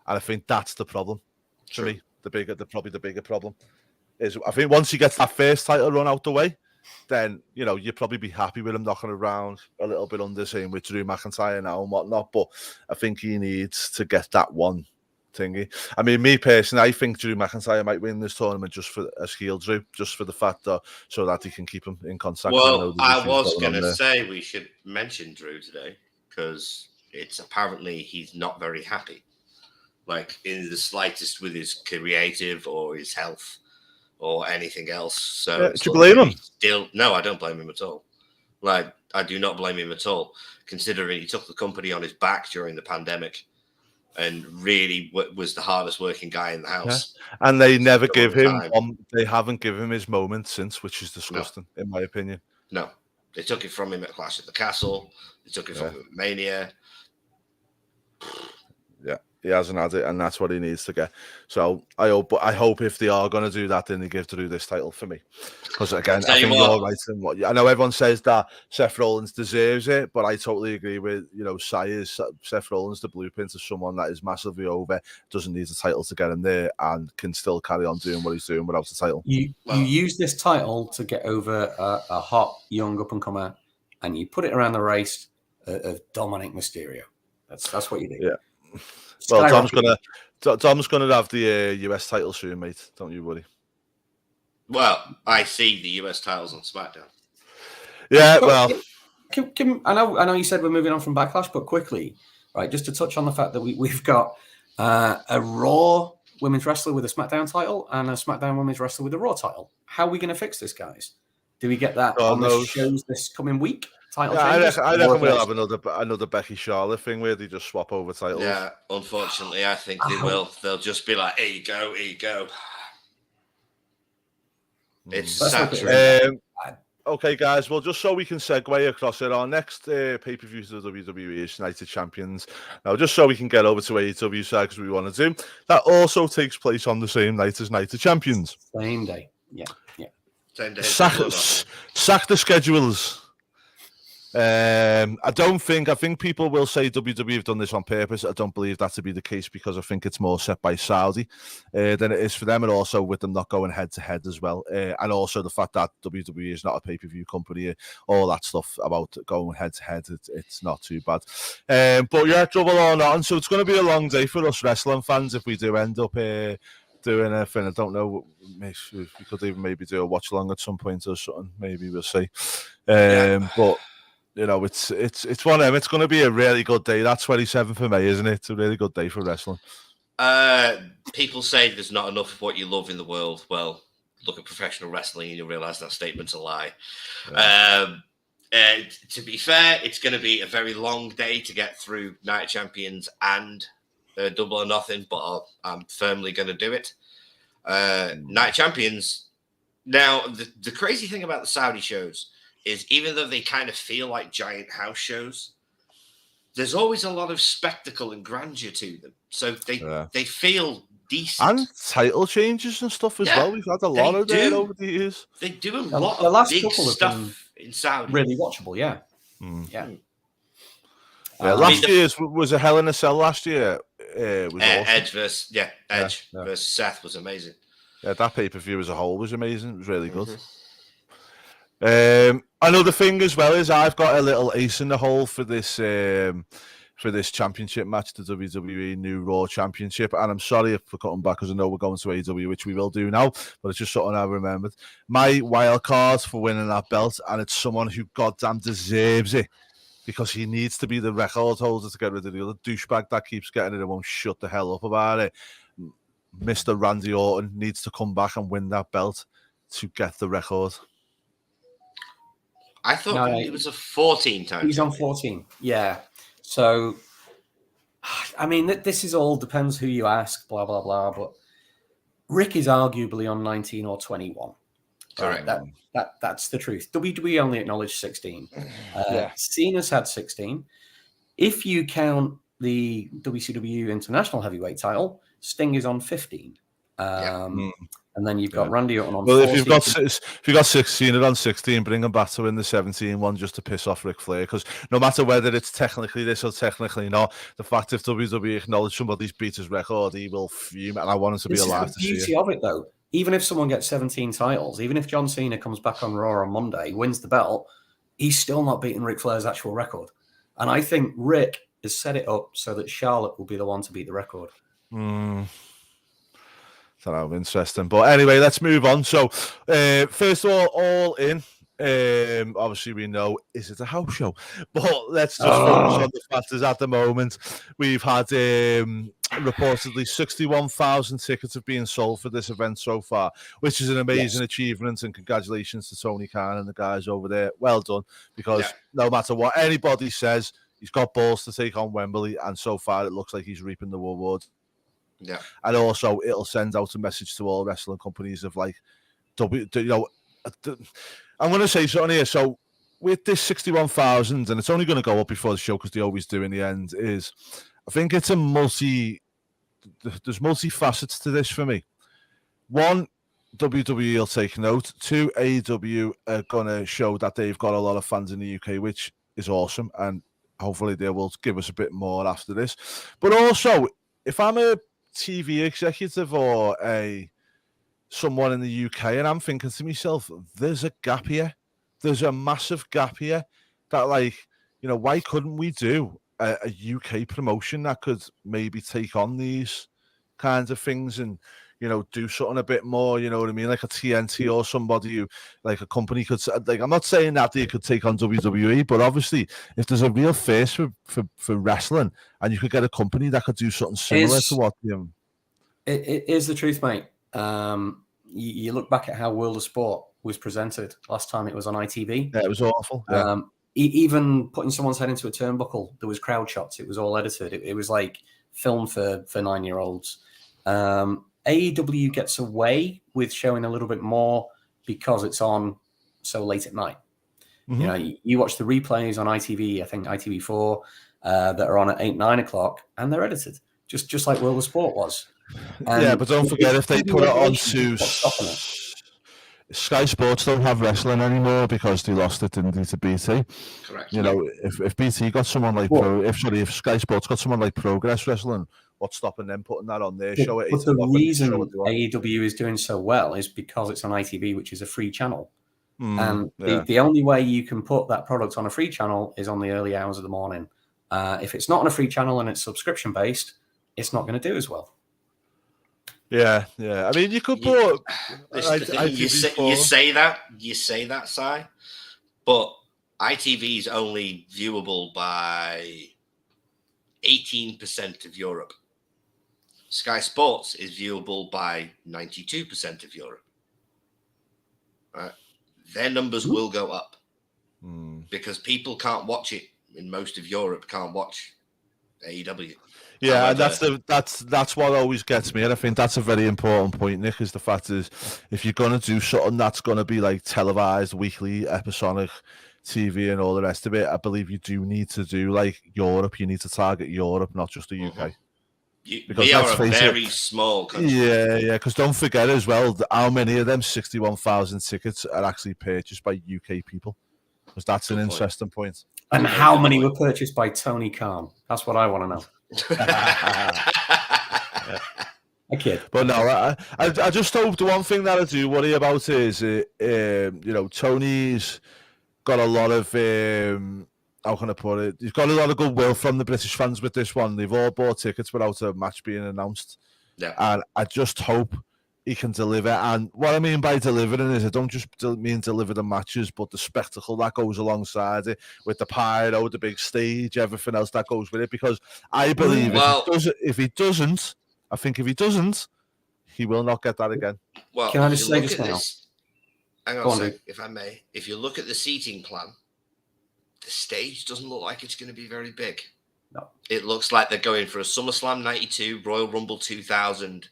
And I think that's the problem for me. Probably the bigger problem is, I think once he gets that first title run out the way, then, you'd probably be happy with him knocking around a little bit under, same with Drew McIntyre now and whatnot. But I think he needs to get that one thingy. I mean, me personally, I think Drew McIntyre might win this tournament just for a heel Drew, just for the fact that so that he can keep him in contact. Well, I was going to say we should mention Drew today because it's apparently he's not very happy, like in the slightest with his creative or his health or anything else. So do you blame him? No, I don't blame him at all. Like, I do not blame him at all, considering he took the company on his back during the pandemic. And really was the hardest working guy in the house. Yeah. And they never give him they haven't given him his moment since, which is disgusting, in my opinion. No. They took it from him at Clash at the Castle. They took it from him at Mania. Yeah, he hasn't had it, and that's what he needs to get. So I hope if they are going to do that, then they give Drew this title for me. Because again, I think you're right in what I know. Everyone says that Seth Rollins deserves it, but I totally agree with Seth Rollins, the blueprint of someone that is massively over, doesn't need a title to get him there, and can still carry on doing what he's doing without the title. You use this title to get over a hot young up and comer, and you put it around the race of Dominic Mysterio. That's what you do. Yeah. Well, Dom's gonna have the US title soon, mate. Don't you worry. Well, I see the US titles on SmackDown. Yeah, well, I know you said we're moving on from Backlash, but quickly, right? Just to touch on the fact that we've got a Raw women's wrestler with a SmackDown title and a SmackDown women's wrestler with a Raw title. How are we going to fix this, guys? Do we get that on the shows this coming week? I reckon we'll have another Becky Charlotte thing where they just swap over titles. Yeah, unfortunately, I think they will. They'll just be like, here you go. It's saturated. Okay, guys. Well, just so we can segue across it, our next pay-per-view to the WWE is Night of Champions. Now, just so we can get over to AEW side, because we want to do, that also takes place on the same night as Night of Champions. Same day. Yeah. Same day. Sack the schedulers. I think people will say WWE have done this on purpose. I don't believe that to be the case because I think it's more set by Saudi than it is for them, and also with them not going head to head as well, and also the fact that WWE is not a pay-per-view company, all that stuff about going head to head, it's not too bad. But yeah, double or not, so it's going to be a long day for us wrestling fans if we do end up doing anything. I don't know, we could even maybe do a watch along at some point or something. Maybe we'll see. But it's one of them. It's going to be a really good day. That's 27th of May, isn't it? It's a really good day for wrestling. People say there's not enough of what you love in the world. Well, look at professional wrestling and you'll realize that statement's a lie. Yeah. To be fair, it's going to be a very long day to get through Night of Champions and Double or Nothing, but I'm firmly going to do it. Night of Champions. Now, the crazy thing about the Saudi shows is even though they kind of feel like giant house shows, there's always a lot of spectacle and grandeur to them. So they feel decent. And title changes and stuff as well. We've had a lot of that over the years. They do a lot of big stuff in Saudi. Really watchable, yeah. Yeah. Last year's was a Hell in a Cell last year. Was awesome. Edge versus Seth was amazing. Yeah, that pay-per-view as a whole was amazing. It was really good. Another thing as well is I've got a little ace in the hole for this championship match, the WWE New Raw Championship. And I'm sorry for cutting back because I know we're going to AEW, which we will do now, but it's just something I remembered. My wild card for winning that belt, and it's someone who goddamn deserves it because he needs to be the record holder to get rid of the other douchebag that keeps getting it and won't shut the hell up about it. Mr. Randy Orton needs to come back and win that belt to get the record. I thought it was a 14 time. He's on 14, yeah. So, I mean, this is all depends who you ask, blah, blah, blah. But Rick is arguably on 19 or 21. Correct. That's the truth. WWE only acknowledged 16. Cena's had 16. If you count the WCW International Heavyweight title, Sting is on 15. And then you've got Randy Orton on 14. If you've got 16 and on 16, bring him back to win the 17 one just to piss off Ric Flair. Because no matter whether it's technically this or technically not, the fact if WWE acknowledge somebody's beat his record, he will fume. And I want him to be alive to see it. This is the beauty of it, though. Even if someone gets 17 titles, even if John Cena comes back on Raw on Monday, wins the belt, he's still not beating Ric Flair's actual record. And I think Rick has set it up so that Charlotte will be the one to beat the record. Interesting. But anyway, let's move on. So, first of all in. Obviously, we know is it a house show, but let's just focus on the fact is at the moment we've had reportedly 61,000 tickets have been sold for this event so far, which is an amazing achievement. And congratulations to Tony Khan and the guys over there. Well done, because no matter what anybody says, he's got balls to take on Wembley, and so far it looks like he's reaping the rewards. Yeah, and also it'll send out a message to all wrestling companies of like, I'm going to say something here. So with this 61,000, and it's only going to go up before the show because they always do in the end, is I think it's there's multi-facets to this for me. One, WWE will take note. Two, AEW are going to show that they've got a lot of fans in the UK, which is awesome. And hopefully they will give us a bit more after this. But also, if I'm a TV executive or someone in the UK, and I'm thinking to myself, there's a gap here. There's a massive gap here that, like, why couldn't we do a UK promotion that could maybe take on these kinds of things and, do something a bit more, you know what I mean? Like a TNT or somebody who, like a company could, like, I'm not saying that they could take on WWE, but obviously if there's a real face for wrestling and you could get a company that could do something similar to what it is the truth, mate. You look back at how World of Sport was presented last time it was on ITV. Yeah, it was awful. Yeah. Even putting someone's head into a turnbuckle, there was crowd shots. It was all edited. It was like film for 9-year-olds. AEW gets away with showing a little bit more because it's on so late at night. Mm-hmm. You watch the replays on ITV, I think ITV4, that are on at 8-9 o'clock, and they're edited, just like World of Sport was. Yeah, but don't forget if they put it onto Sky Sports, don't have wrestling anymore because they lost it, didn't they, to BT? Correct. If BT got someone like if Sky Sports got someone like Progress Wrestling, what's stopping them putting that on their show? But the reason AEW is doing so well is because it's on ITV, which is a free channel. The only way you can put that product on a free channel is on the early hours of the morning. If it's not on a free channel and it's subscription based, it's not going to do as well. Yeah. I mean, you could put. You say that, Si, but ITV is only viewable by 18% of Europe. Sky Sports is viewable by 92% of Europe. Right? Their numbers will go up because people can't watch it in most of Europe. Can't watch AEW. Yeah, however, that's what always gets me, and I think that's a very important point, Nick. Is the fact is, if you're gonna do something that's gonna be like televised, weekly, episodic TV, and all the rest of it, I believe you do need to do like Europe. You need to target Europe, not just the UK. Because we are a very small country. Yeah, because don't forget as well how many of them 61,000 tickets are actually purchased by UK people. Because that's an Good point. interesting point. And Good how point. many were purchased by Tony Khan? That's what I want to know. A kid. But no, I just hope the one thing that I do worry about is, Tony's got a lot of, how can I put it? He's got a lot of goodwill from the British fans with this one. They've all bought tickets without a match being announced. Yeah. And I just hope he can deliver. And what I mean by delivering is I don't just mean deliver the matches, but the spectacle that goes alongside it with the pyro, the big stage, everything else that goes with it. Because I believe if he doesn't, he will not get that again. Well, Can I just say just now? Hang on a sec, if I may. If you look at the seating plan, the stage doesn't look like it's going to be very big. No. It looks like they're going for a SummerSlam 92, Royal Rumble 2000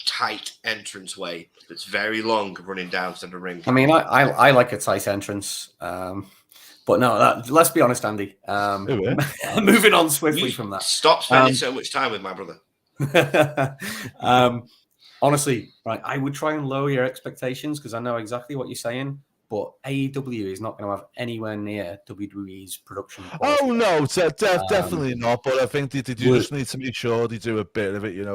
tight entranceway that's very long running down to the ring. I mean, I like a tight entrance. But no, let's be honest, Andy. Moving on swiftly from that. Stop spending so much time with my brother. Honestly, right, I would try and lower your expectations because I know exactly what you're saying, but AEW is not going to have anywhere near WWE's production quality. Oh, no, definitely not. But I think they just need to make sure they do a bit of it,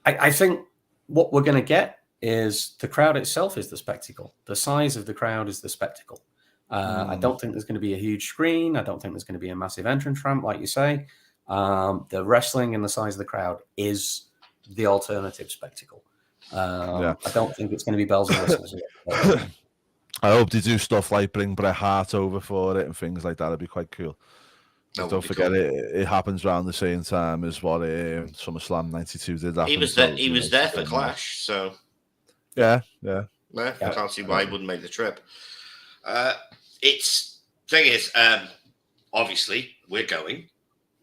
I think what we're going to get is the crowd itself is the spectacle. The size of the crowd is the spectacle. I don't think there's going to be a huge screen. I don't think there's going to be a massive entrance ramp, like you say. The wrestling and the size of the crowd is the alternative spectacle. I don't think it's going to be bells and whistles. I hope they do stuff like bring Bret Hart over for it and things like that. It'd be quite cool. Don't forget cool. it happens around the same time as what SummerSlam 92 did. He was there for Clash, so yeah. I can't see why he wouldn't make the trip. Thing is, obviously we're going,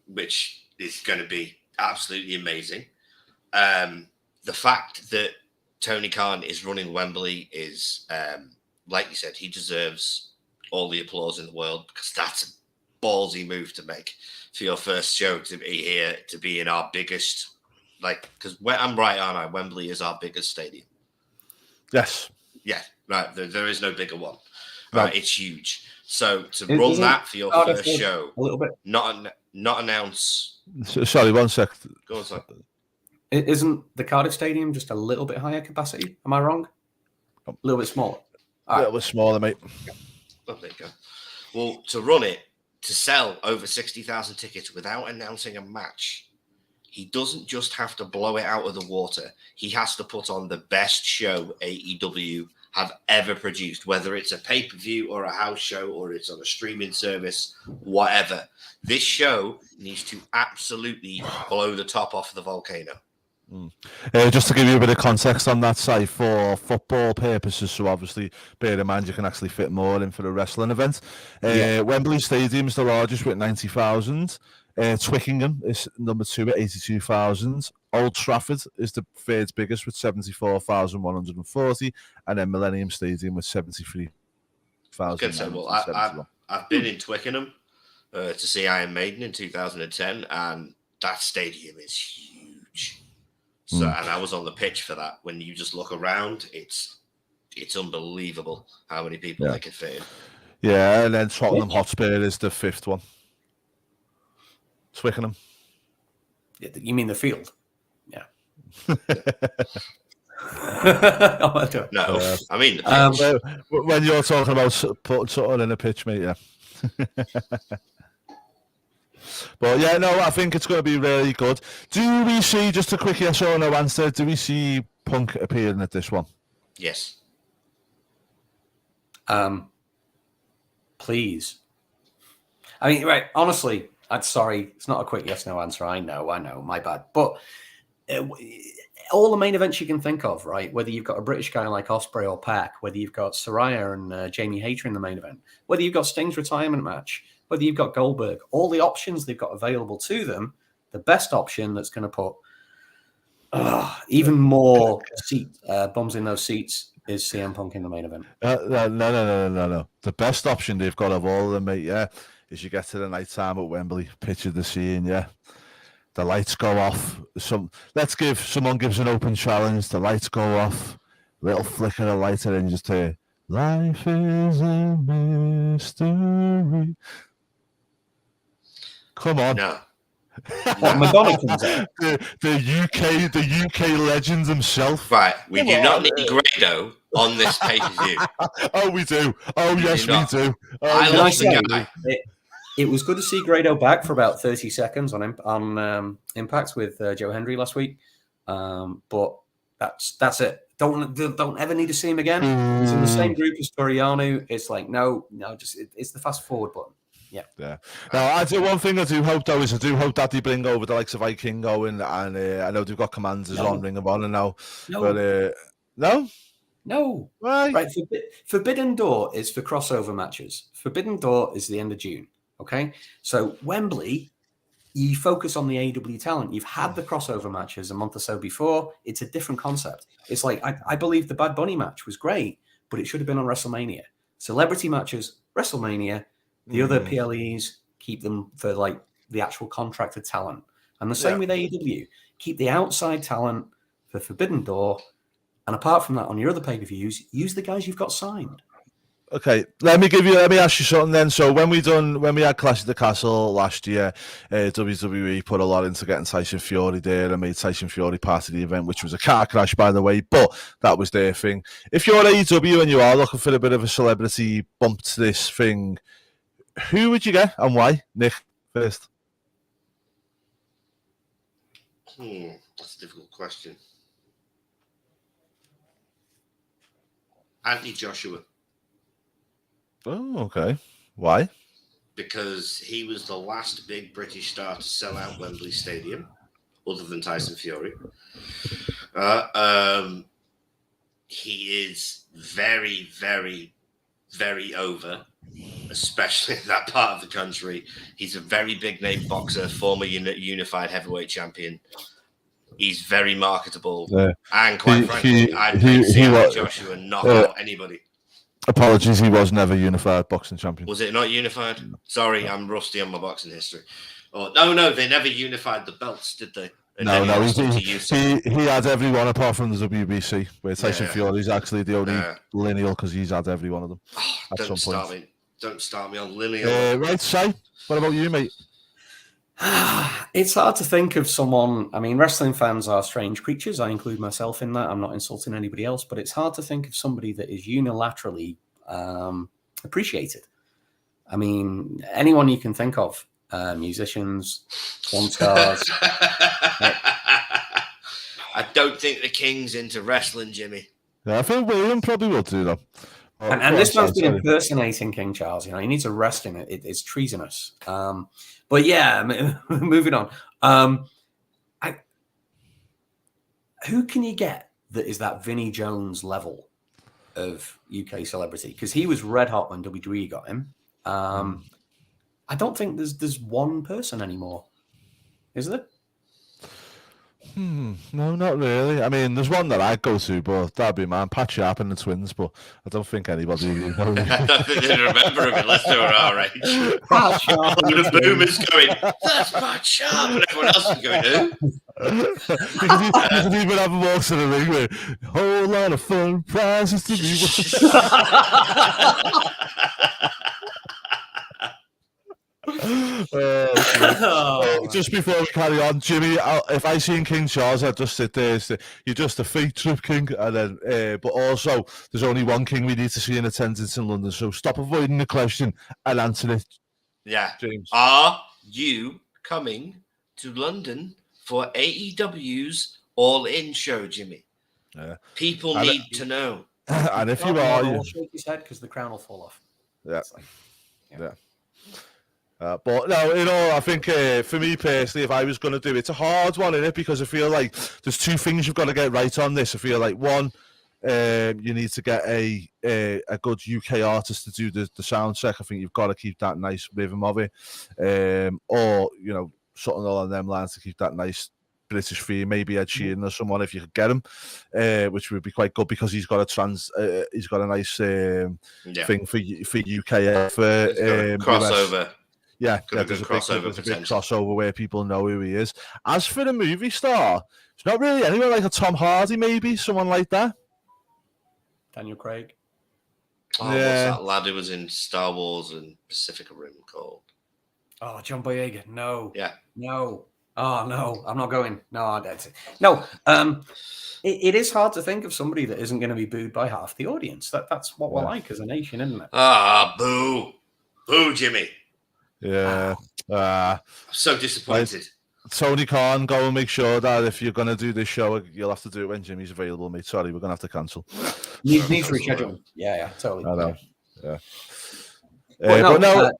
which is going to be absolutely amazing. The fact that Tony Khan is running Wembley is, like you said, he deserves all the applause in the world because that's a ballsy move to make for your first show to be here, to be in our biggest, because I'm right, aren't I? Wembley is our biggest stadium. Yes. Yeah, right. There is no bigger one. No. Right, it's huge. So to run that for your first show, a little bit, not announce. Sorry, 1 sec. Go on, sorry. Isn't the Cardiff Stadium just a little bit higher capacity? Am I wrong? A little bit smaller. A little bit smaller, mate. Oh, there you go. Well, to run it, to sell over 60,000 tickets without announcing a match, he doesn't just have to blow it out of the water. He has to put on the best show AEW have ever produced, whether it's a pay-per-view or a house show or it's on a streaming service, whatever. This show needs to absolutely blow the top off the volcano. Just to give you a bit of context on that site for football purposes, so obviously bear in mind you can actually fit more in for a wrestling event. Wembley Stadium is the largest with 90,000. Twickenham is number 2 at 82,000. Old Trafford is the third biggest with 74,140, and then Millennium Stadium with 73,000. Well, I've been in Twickenham to see Iron Maiden in 2010, and that stadium is huge. So, and I was on the pitch for that. When you just look around, it's unbelievable how many people they can fit in. Yeah, and then Tottenham Hotspur is the 5th one. Twickenham. You mean the field? Yeah. No, I mean the pitch. When you're talking about putting something in a pitch, mate, yeah. But yeah, no, I think it's going to be really good. Do we see, just a quick yes or no answer, do we see Punk appearing at this one? Yes. Please. I mean, right, honestly, I'm sorry, it's not a quick yes no answer. I know, my bad. But all the main events you can think of, right? Whether you've got a British guy like Ospreay or Pac, whether you've got Saraya and Jamie Hayter in the main event, whether you've got Sting's retirement match, whether you've got Goldberg, all the options they've got available to them, the best option that's going to put even more bums in those seats is CM Punk in the main event. No. The best option they've got of all of them, mate, is you get to the night time at Wembley, picture the scene, the lights go off. Someone gives an open challenge, the lights go off, little flicker of light, and then you just hear Life is a mystery. Come on. No. What, Madonna comes out? the UK legend himself. Right, we Come do not on. need Grado on this pay-per-view. Oh, we do. Oh, We yes, do not. we do. Oh, I Can love I the say, guy. it was good to see Grado back for about 30 seconds on Impact with Joe Hendry last week. But that's it. Don't ever need to see him again. He's in the same group as Toriano. It's like, no, just it's the fast forward button. Yeah. Now, one thing I do hope, though, is I do hope that they bring over the likes of Vikingo, and I know they've got Commanders on Ring of Honor now. No. But, no? No. Why? Right. Forbidden Door is for crossover matches. Forbidden Door is the end of June. Okay. So Wembley, you focus on the AEW talent. You've had the crossover matches a month or so before. It's a different concept. It's like, I believe the Bad Bunny match was great, but it should have been on WrestleMania. Celebrity matches, WrestleMania. The other PLEs, keep them for like the actual contracted talent. And the same with AEW. Keep the outside talent for Forbidden Door. And apart from that, on your other pay-per-views, use the guys you've got signed. Okay, let me ask you something then. So when we had Clash at the Castle last year, WWE put a lot into getting Tyson Fury there and made Tyson Fury part of the event, which was a car crash, by the way, but that was their thing. If you're AEW and you are looking for a bit of a celebrity bump to this thing, who would you get and why? Nick, first. That's a difficult question. Anthony Joshua. Oh, okay. Why? Because he was the last big British star to sell out Wembley Stadium, other than Tyson Fury. He is very, very, very over, especially in that part of the country. He's a very big name boxer, former unified heavyweight champion. He's very marketable. And quite frankly, I'd pay to see Joshua knock out anybody. Apologies, he was never unified boxing champion. Was it not unified? Sorry, I'm rusty on my boxing history. Oh, no, they never unified the belts, did they? No, he had every one apart from the WBC, where Tyson Fury is actually the only lineal because he's had every one of them at some point. Don't start me on lineal. Right, Sai, what about you, mate? It's hard to think of someone. I mean, wrestling fans are strange creatures. I include myself in that. I'm not insulting anybody else, but it's hard to think of somebody that is unilaterally appreciated. I mean, anyone you can think of, musicians, porn stars. I don't think the King's into wrestling, Jimmy. Yeah, I think William probably will do that. And this man's been impersonating King Charles. You know, he needs arresting it. It's treasonous. But yeah, moving on. Who can you get that is that Vinnie Jones level of UK celebrity? Because he was red hot when WWE got him. I don't think there's one person anymore. Is there? No, not really. I mean, there's one that I'd go to, but that'd be man, Pat Sharp and the Twins, but I don't think anybody I don't think they'd remember him unless they were our age. Pat Sharp. The boomers going, that's Pat Sharp, and everyone else is going, who? Because he even have walks in the ring with a whole lot of fun prizes to be won. Just before we carry on, Jimmy, if I seen King Charles, I'd just sit there. You're just a fake trip king, and then, but also there's only one king we need to see in attendance in London. So stop avoiding the question and answer it. Yeah, James, are you coming to London for AEW's All In show, Jimmy? Yeah, people need to know. And if you are, I'll shake his head because the crown will fall off. Yeah, yeah. But no, you know, I think for me personally, if I was going to do it, it's a hard one, isn't it? Because I feel like there's two things you've got to get right on this. I feel like one, you need to get a good UK artist to do the sound check. I think you've got to keep that nice rhythm of it, or you know, something along them lines to keep that nice British feel. Maybe Ed Sheeran or someone if you could get him, which would be quite good because he's got a he's got a nice thing for UK for crossover. US. Yeah, there's a big crossover where people know who he is. As for the movie star, it's not really anyone like a Tom Hardy, maybe someone like that. Daniel Craig. Oh, what's that lad who was in Star Wars and Pacific Rim called? Oh, John Boyega. No. Yeah. No. Oh, no. I'm not going. No, that's it. No. It is hard to think of somebody that isn't going to be booed by half the audience. That's what we're like as a nation, isn't it? Ah, boo. Boo, Jimmy. Yeah. I'm so disappointed. Right. Tony Khan, go and make sure that if you're going to do this show, you'll have to do it when Jimmy's available, mate. Sorry, we're going to have to cancel. Needs rescheduling. Yeah, totally. I know. Yeah. But no,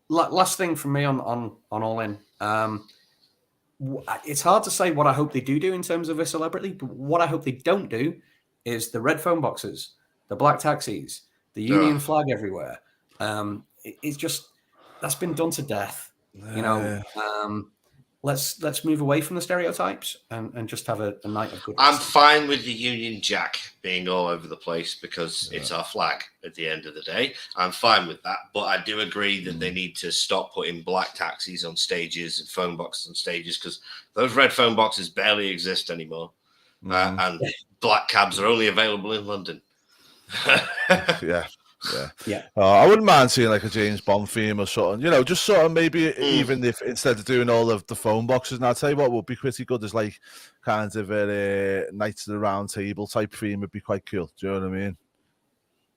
but last thing from me on All In. It's hard to say what I hope they do in terms of a celebrity, but what I hope they don't do is the red phone boxes, the black taxis, the Union flag everywhere. It's just, that's been done to death. You know, let's move away from the stereotypes and just have a night of good. I'm fine with the Union Jack being all over the place because it's our flag at the end of the day. I'm fine with that, but I do agree that they need to stop putting black taxis on stages and phone boxes on stages because those red phone boxes barely exist anymore, and black cabs are only available in London. Yeah. I wouldn't mind seeing like a James Bond theme or something, you know, just sort of maybe even if instead of doing all of the phone boxes. And I'll tell you what would be pretty good is like kind of a Knights of the Round Table type theme would be quite cool. Do you know what I mean?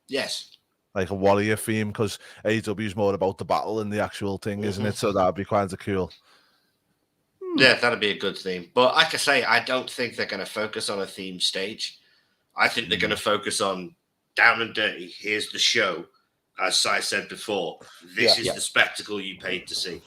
Yes. Like a warrior theme, because AEW is more about the battle and the actual thing, isn't it? So that'd be quite cool. Yeah, that'd be a good theme. But like I say, I don't think they're going to focus on a theme stage. I think they're going to focus on down and dirty. Here's the show. As I said before, this is the spectacle you paid to see.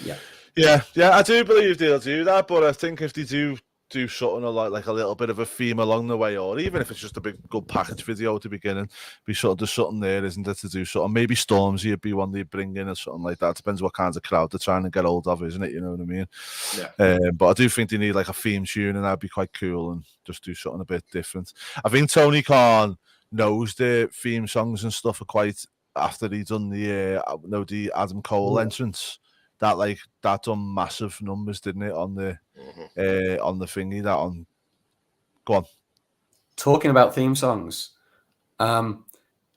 Yeah. I do believe they'll do that, but I think if they do something like a little bit of a theme along the way, or even if it's just a big good package video at the beginning, be sort of there's something there, isn't there, to do something. Maybe Stormzy would be one they bring in or something like that. Depends what kinds of crowd they're trying to get hold of, isn't it? You know what I mean? Yeah. But I do think they need like a theme tune, and that'd be quite cool, and just do something a bit different. I think Tony Khan knows the theme songs and stuff are quite after he done the Adam Cole entrance. That done massive numbers, didn't it, on the thingy that on. Go on. Talking about theme songs,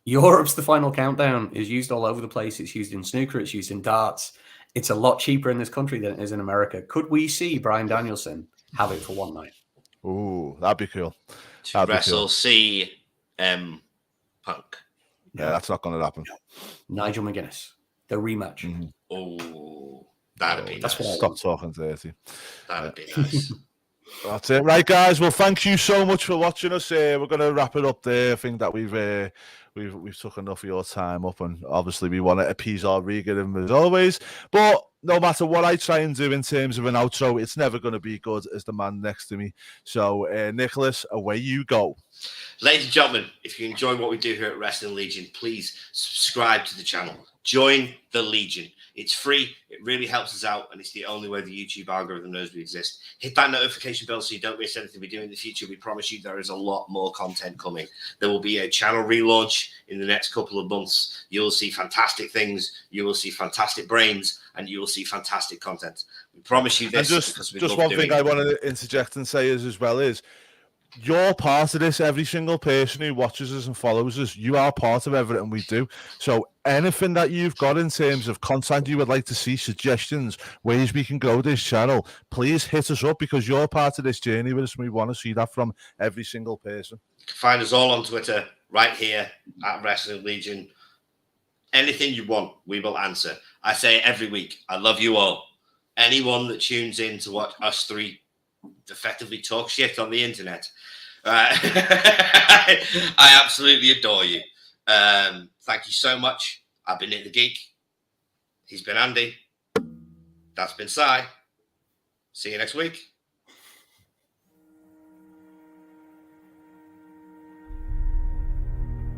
Europe's The Final Countdown is used all over the place. It's used in snooker. It's used in darts. It's a lot cheaper in this country than it is in America. Could we see Bryan Danielson have it for one night? Ooh, that'd be cool. To wrestle CM Punk. Yeah, that's not going to happen. Nigel McGuinness, the rematch. Oh, that'd be nice. Stop talking dirty. That'd be nice. That's it, right, guys? Well, thank you so much for watching us. We're going to wrap it up there. I think that we've took enough of your time up, and obviously we want to appease our regan as always. But no matter what I try and do in terms of an outro, it's never going to be good as the man next to me. So, Nicholas, away you go. Ladies and gentlemen, if you enjoy what we do here at Wrestling Legion, please subscribe to the channel. Join the Legion. It's free. It really helps us out, and it's the only way the YouTube algorithm knows we exist. Hit that notification bell so you don't miss anything we do in the future. We promise you there is a lot more content coming. There will be a channel relaunch in the next couple of months. You will see fantastic things. You will see fantastic brains, and you will see fantastic content. We promise you this. And just one thing I want to interject and say is you're part of this. Every single person who watches us and follows us, you are part of everything we do. So anything that you've got in terms of content you would like to see, suggestions, ways we can grow this channel, please hit us up, because you're part of this journey with us, and we want to see that from every single person. You can find us all on Twitter, right here at Wrestling Legion. Anything you want, we will answer. I say it every week. I love you all. Anyone that tunes in to watch us three effectively talk shit on the internet, I absolutely adore you. Thank you so much. I've been Nick the Geek. He's been Andy. That's been Si. See you next week.